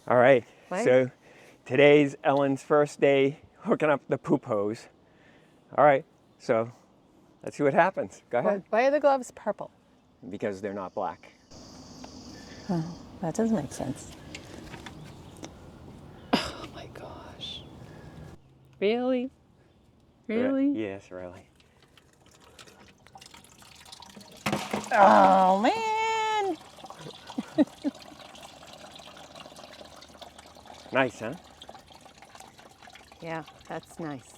All right, Right? so today's Ellen's first day hooking up the poop hose. All right, so let's see what happens. Go ahead. Why are the gloves purple? Because they're not black. Oh, that does make sense. Oh my gosh. Really? Really? Yes, really. Oh man! Nice, huh? Yeah, that's nice.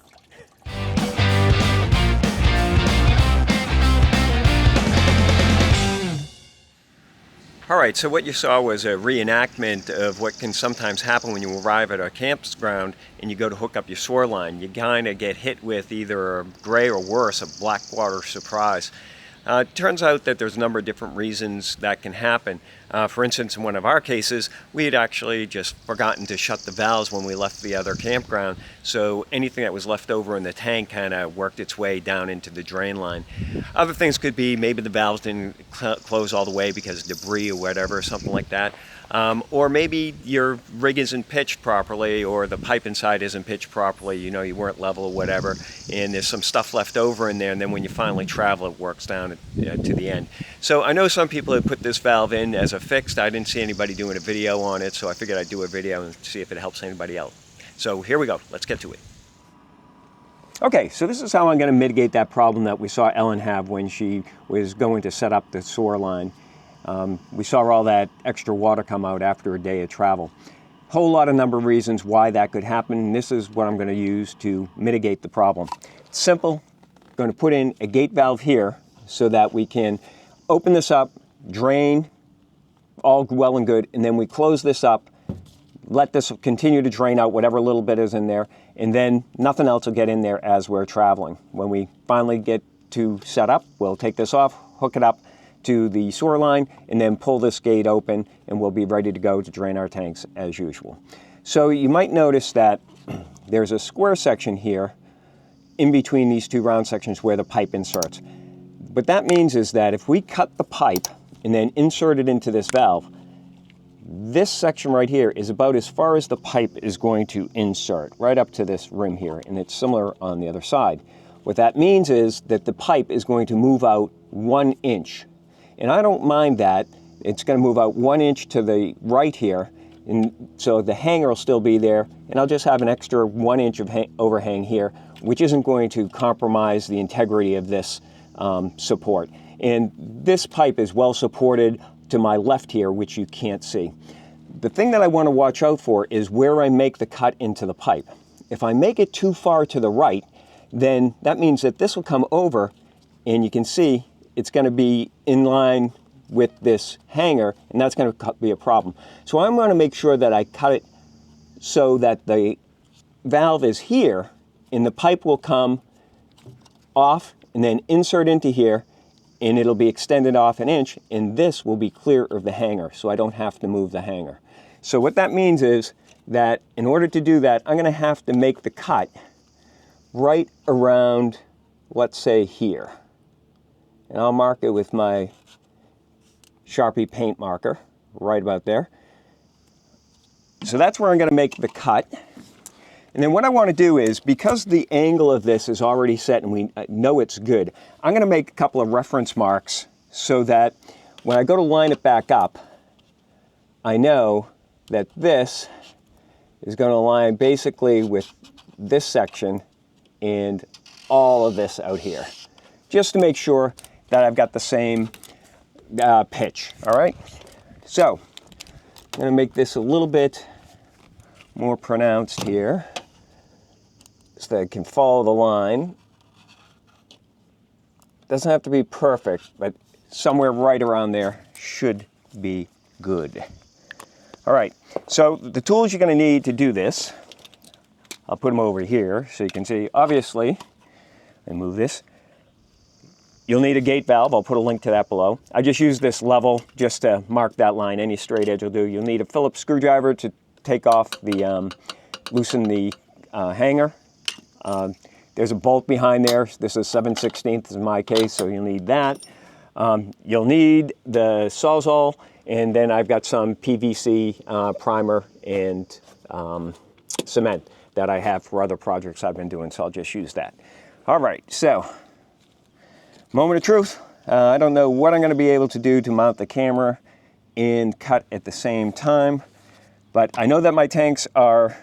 All right, so what you saw was a reenactment of what can sometimes happen when you arrive at a campground and you go to hook up your sewer line. You kind of get hit with either a gray or worse, a black water surprise. It turns out that there's a number of different reasons that can happen. For instance, in one of our cases, we had actually just forgotten to shut the valves when we left the other campground, so anything that was left over in the tank kind of worked its way down into the drain line. Other things could be maybe the valves didn't close all the way because of debris or whatever, something like that. Or maybe your rig isn't pitched properly, or the pipe inside isn't pitched properly, you know, you weren't level or whatever, and there's some stuff left over in there, and then when you finally travel, it works down to the end. So I know some people have put this valve in as a fixed. I didn't see anybody doing a video on it, so I figured I'd do a video and see if it helps anybody out. So here we go, let's get to it. Okay, so this is how I'm going to mitigate that problem that we saw Ellen have when she was going to set up the sewer line. We saw all that extra water come out after a day of travel. Whole lot of number of reasons why that could happen, and this is what I'm going to use to mitigate the problem. It's simple. I'm going to put in a gate valve here so that we can open this up, drain, all well and good, and then we close this up, let this continue to drain out whatever little bit is in there, and then nothing else will get in there as we're traveling. When we finally get to set up, we'll take this off, hook it up to the sewer line, and then pull this gate open, and we'll be ready to go to drain our tanks as usual. So you might notice that there's a square section here in between these two round sections where the pipe inserts. What that means is that if we cut the pipe and then insert it into this valve, this section right here is about as far as the pipe is going to insert, right up to this rim here, and it's similar on the other side. What that means is that the pipe is going to move out 1 inch. And I don't mind that. It's going to move out 1 inch to the right here, and so the hanger will still be there, and I'll just have an extra 1 inch of overhang here, which isn't going to compromise the integrity of this support. And this pipe is well supported to my left here, which you can't see. The thing that I want to watch out for is where I make the cut into the pipe. If I make it too far to the right, then that means that this will come over, and you can see it's going to be in line with this hanger, and that's going to be a problem. So I'm going to make sure that I cut it so that the valve is here, and the pipe will come off and then insert into here, and it'll be extended off 1 inch, and this will be clear of the hanger, so I don't have to move the hanger. So what that means is that in order to do that, I'm going to have to make the cut right around, let's say, here. And I'll mark it with my Sharpie paint marker, right about there. So that's where I'm going to make the cut. And then what I want to do is, because the angle of this is already set and we know it's good, I'm going to make a couple of reference marks so that when I go to line it back up, I know that this is going to align basically with this section and all of this out here, just to make sure that I've got the same pitch, all right? So I'm going to make this a little bit more pronounced here so that I can follow the line. Doesn't have to be perfect, but somewhere right around there should be good. All right, so the tools you're going to need to do this, I'll put them over here so you can see. Obviously, and move this. You'll need a gate valve. I'll put a link to that below. I just use this level just to mark that line. Any straight edge will do. You'll need a Phillips screwdriver to take off the, loosen the hanger. There's a bolt behind there. This is 7/16 in my case, so you'll need that. You'll need the Sawzall And then I've got some PVC primer and cement that I have for other projects I've been doing, so I'll just use that. All right, so moment of truth. I don't know what I'm going to be able to do to mount the camera and cut at the same time, but I know that my tanks are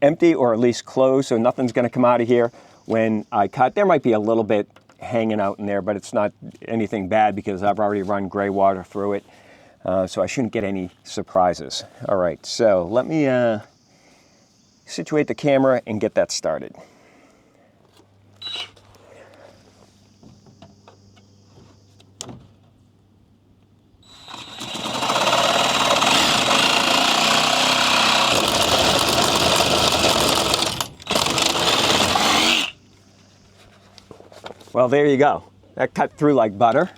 empty or at least closed, so nothing's going to come out of here when I cut. There might be a little bit hanging out in there, but it's not anything bad because I've already run gray water through it, so I shouldn't get any surprises. All right, so let me situate the camera and get that started. Well, there you go. That cut through like butter.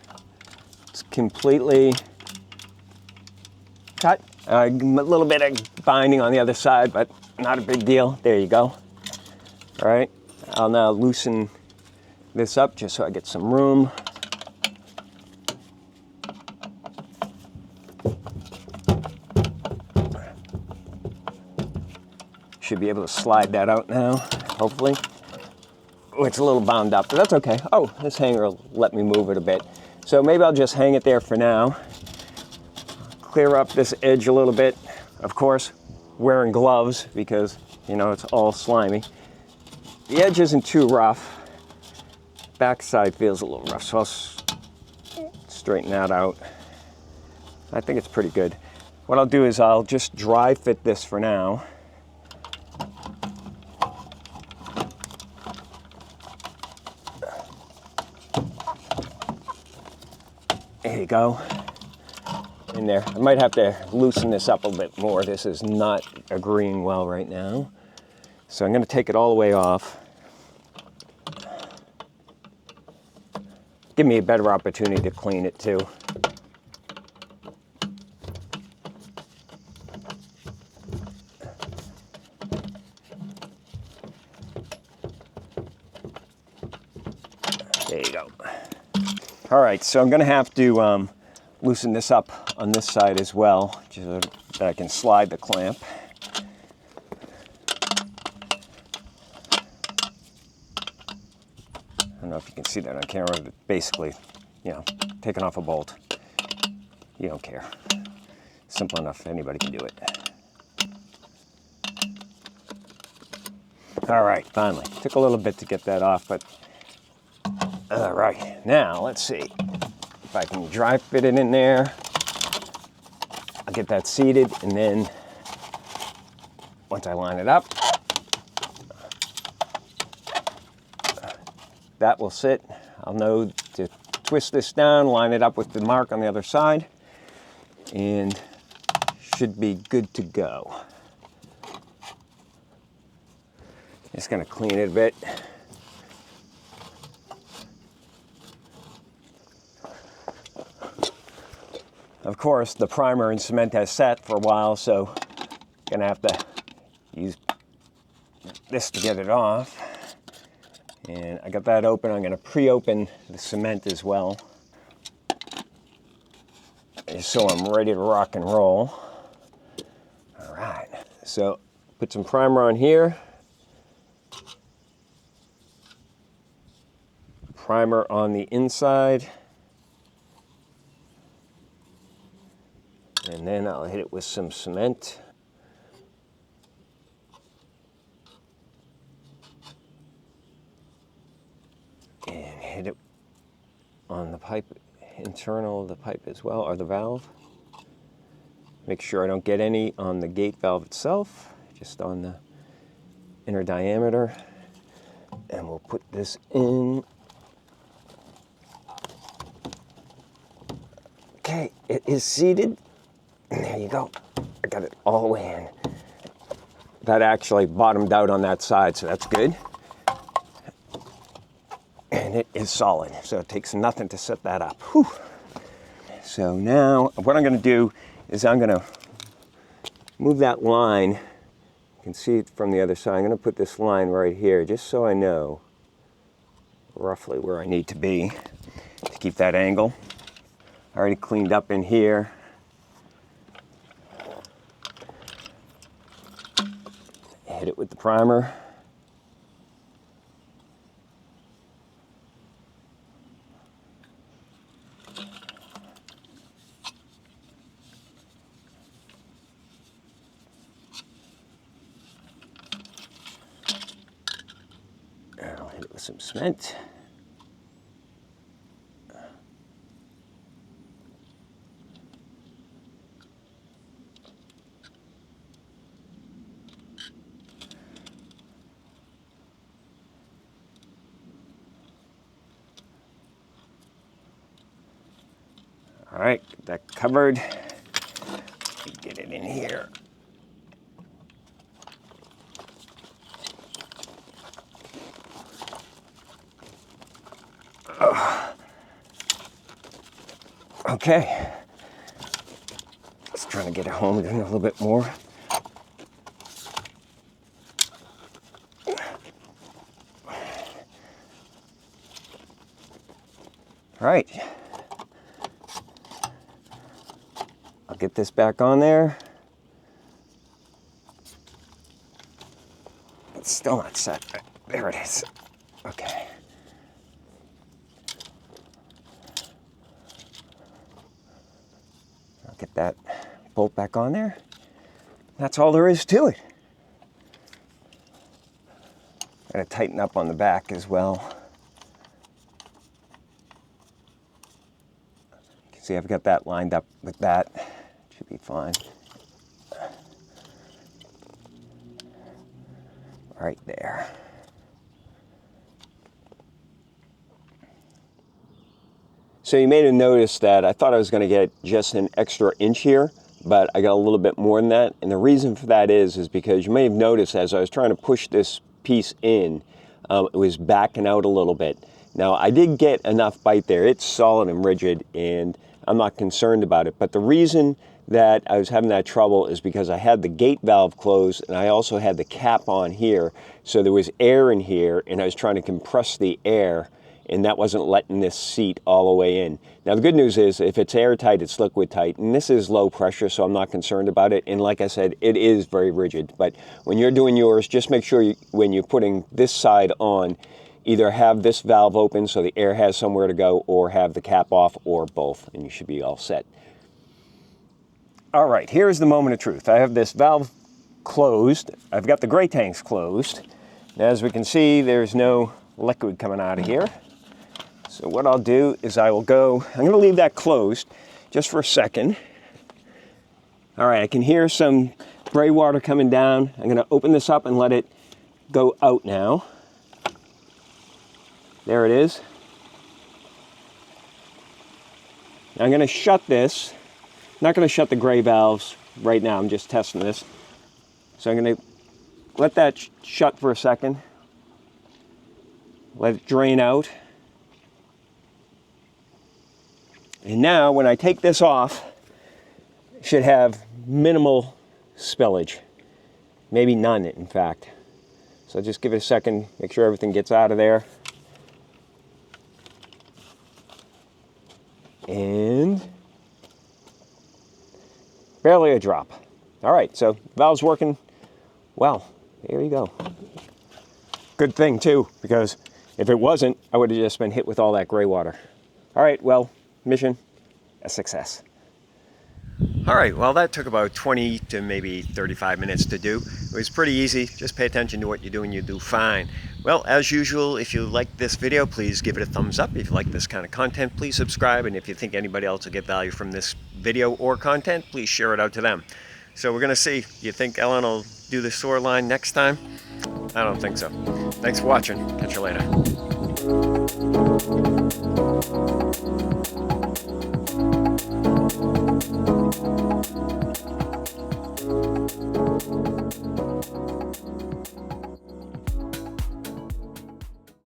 It's completely cut. A little bit of binding on the other side, but not a big deal. There you go. All right, I'll now loosen this up just so I get some room. Should be able to slide that out now, hopefully. Oh, it's a little bound up, but that's okay. Oh, this hanger will let me move it a bit. So maybe I'll just hang it there for now. Clear up this edge a little bit. Of course, wearing gloves because, you know, it's all slimy. The edge isn't too rough. Backside feels a little rough, so I'll straighten that out. I think it's pretty good. What I'll do is I'll just dry fit this for now. There you go. In there. I might have to loosen this up a bit more. This is not agreeing well right now. So I'm going to take it all the way off. Give me a better opportunity to clean it too. There you go. All right, so I'm going to have to loosen this up on this side as well, just so that I can slide the clamp. I don't know if you can see that on camera, but basically, you know, taking off a bolt. You don't care. Simple enough, anybody can do it. All right, finally. Took a little bit to get that off, but all right, now let's see if I can dry fit it in there. I'll get that seated, and then once I line it up, that will sit. I'll know to twist this down, line it up with the mark on the other side, and should be good to go. Just gonna clean it a bit. Of course, the primer and cement has sat for a while, so I'm gonna have to use this to get it off. And I got that open. I'm gonna pre-open the cement as well, just so I'm ready to rock and roll. All right, so put some primer on here. Primer on the inside. And then I'll hit it with some cement. And hit it on the pipe, internal of the pipe as well, or the valve. Make sure I don't get any on the gate valve itself, just on the inner diameter. And we'll put this in. Okay, it is seated. There you go. I got it all the way in. That actually bottomed out on that side, so that's good. And it is solid, so it takes nothing to set that up. Whew. So now what I'm going to do is I'm going to move that line. You can see it from the other side. I'm going to put this line right here just so I know roughly where I need to be to keep that angle. Already cleaned up in here. Hit it with the primer. And I'll hit it with some cement. All right, get that covered. Get it in here. Okay. Just trying to get it home again a little bit more. All right. I'll get this back on there. It's still not set. There it is. Okay. I'll get that bolt back on there. That's all there is to it. Gotta tighten up on the back as well. You can see I've got that lined up with that. Should be fine. Right there. So you may have noticed that I thought I was going to get just an extra inch here, but I got a little bit more than that. And the reason for that is because you may have noticed as I was trying to push this piece in, it was backing out a little bit. Now I did get enough bite there. It's solid and rigid and I'm not concerned about it. But the reason that I was having that trouble is because I had the gate valve closed and I also had the cap on here. So there was air in here and I was trying to compress the air and that wasn't letting this seat all the way in. Now the good news is if it's airtight, it's liquid tight, and this is low pressure, so I'm not concerned about it. And like I said, it is very rigid. But when you're doing yours, just make sure when you're putting this side on, either have this valve open so the air has somewhere to go, or have the cap off, or both, and you should be all set. All right, here's the moment of truth. I have this valve closed. I've got the gray tanks closed. And as we can see, there's no liquid coming out of here. So what I'll do is I'm going to leave that closed just for a second. All right, I can hear some gray water coming down. I'm going to open this up and let it go out now. There it is. Now I'm going to shut this. I'm not going to shut the gray valves right now. I'm just testing this. So I'm going to let that shut for a second. Let it drain out. And now when I take this off, it should have minimal spillage. Maybe none, in fact. So just give it a second, make sure everything gets out of there. And barely a drop. All right, so valve's working well. Here you go. Good thing too, because if it wasn't, I would have just been hit with all that gray water. All right, well, mission a success. All right, well, that took about 20 to maybe 35 minutes to do. It was pretty easy. Just pay attention to what you're doing, you do fine. Well, as usual, if you like this video, please give it a thumbs up. If you like this kind of content, please subscribe. And if you think anybody else will get value from this video or content, please share it out to them. So we're gonna see. Do you think Ellen will do the sewer line next time? I don't think so. Thanks for watching. Catch you later.